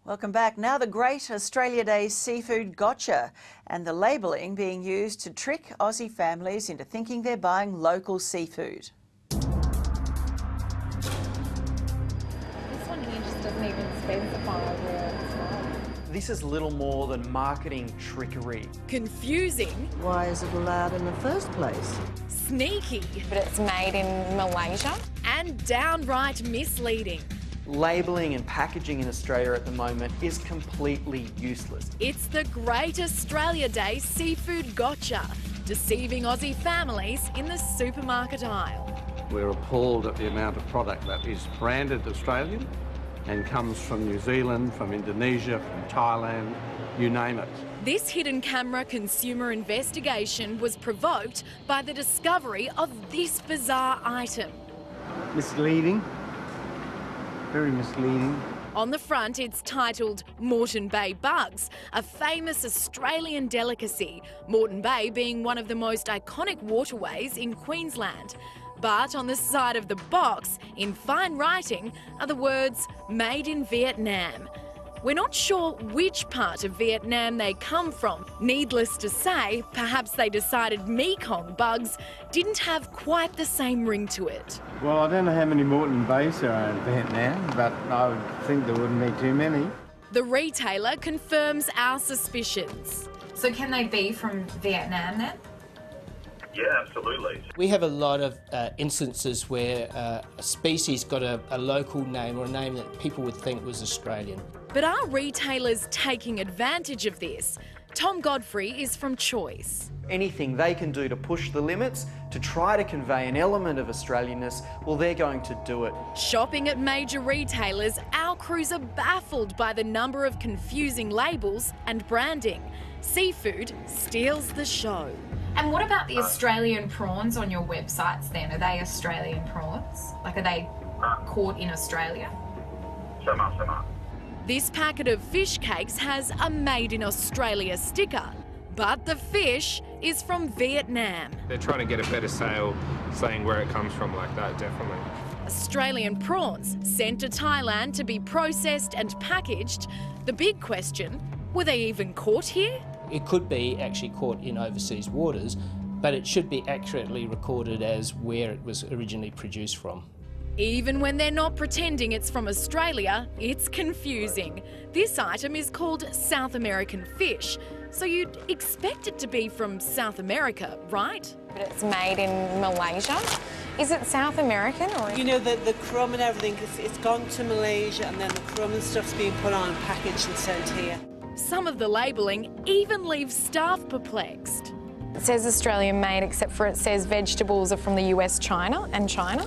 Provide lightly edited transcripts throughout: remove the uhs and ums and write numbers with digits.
Welcome back. Now the great Australia Day seafood gotcha and the labelling being used to trick Aussie families into thinking they're buying local seafood. This one here just doesn't even specify where it's from. This is little more than marketing trickery. Confusing. Why is it allowed in the first place? Sneaky. But it's made in Malaysia. And downright misleading. Labelling and packaging in Australia at the moment is completely useless. It's the great Australia Day seafood gotcha, deceiving Aussie families in the supermarket aisle. We're appalled at the amount of product that is branded Australian and comes from New Zealand, from Indonesia, from Thailand, you name it. This hidden camera consumer investigation was provoked by the discovery of this bizarre item. Misleading. Very misleading. On the front, it's titled Moreton Bay Bugs, a famous Australian delicacy, Moreton Bay being one of the most iconic waterways in Queensland. But on the side of the box, in fine writing, are the words "Made in Vietnam." We're not sure which part of Vietnam they come from. Needless to say, perhaps they decided Mekong bugs didn't have quite the same ring to it. Well, I don't know how many Moreton Bays there are in Vietnam, but I would think there wouldn't be too many. The retailer confirms our suspicions. So can they be from Vietnam then? Yeah, absolutely. We have a lot of instances where a species got a local name or a name that people would think was Australian. But are retailers taking advantage of this? Tom Godfrey is from Choice. Anything they can do to push the limits, to try to convey an element of Australianness, well, they're going to do it. Shopping at major retailers, our crews are baffled by the number of confusing labels and branding. Seafood steals the show. And what about the Australian prawns on your websites then? Are they Australian prawns? Like, are they caught in Australia? Some are. This packet of fish cakes has a Made in Australia sticker, but the fish is from Vietnam. They're trying to get a better sale saying where it comes from like that, definitely. Australian prawns sent to Thailand to be processed and packaged. The big question, were they even caught here? It could be actually caught in overseas waters, but it should be accurately recorded as where it was originally produced from. Even when they're not pretending it's from Australia, it's confusing. This item is called South American fish, so you'd expect it to be from South America, right? But it's made in Malaysia. Is it South American or? You know, the crumb and everything, it's gone to Malaysia and then the crumb and stuff's being put on, packaged and sent here. Some of the labelling even leaves staff perplexed. It says Australian made, except for it says vegetables are from the US, China and China.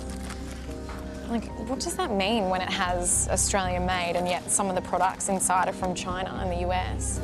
Like, what does that mean when it has Australian made and yet some of the products inside are from China and the US?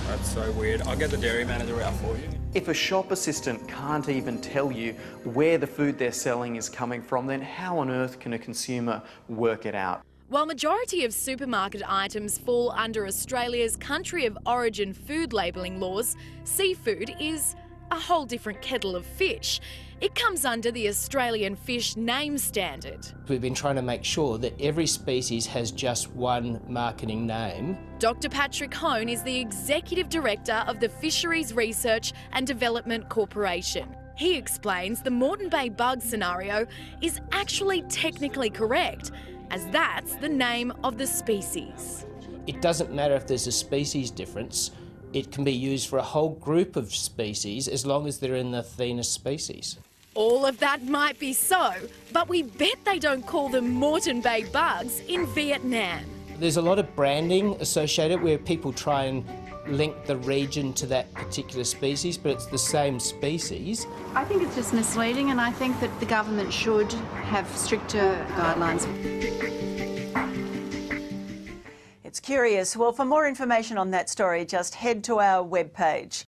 That's so weird. I'll get the dairy manager out for you. If a shop assistant can't even tell you where the food they're selling is coming from, then how on earth can a consumer work it out? While majority of supermarket items fall under Australia's country of origin food labelling laws, seafood is a whole different kettle of fish. It comes under the Australian Fish Name Standard. We've been trying to make sure that every species has just one marketing name. Dr. Patrick Hone is the Executive Director of the Fisheries Research and Development Corporation. He explains the Moreton Bay bug scenario is actually technically correct, as that's the name of the species. It doesn't matter if there's a species difference. It can be used for a whole group of species as long as they're in the genus species. All of that might be so, but we bet they don't call them Moreton Bay bugs in Vietnam. There's a lot of branding associated where people try and link the region to that particular species, but it's the same species. I think it's just misleading, and I think that the government should have stricter guidelines. It's curious. Well, for more information on that story, just head to our webpage.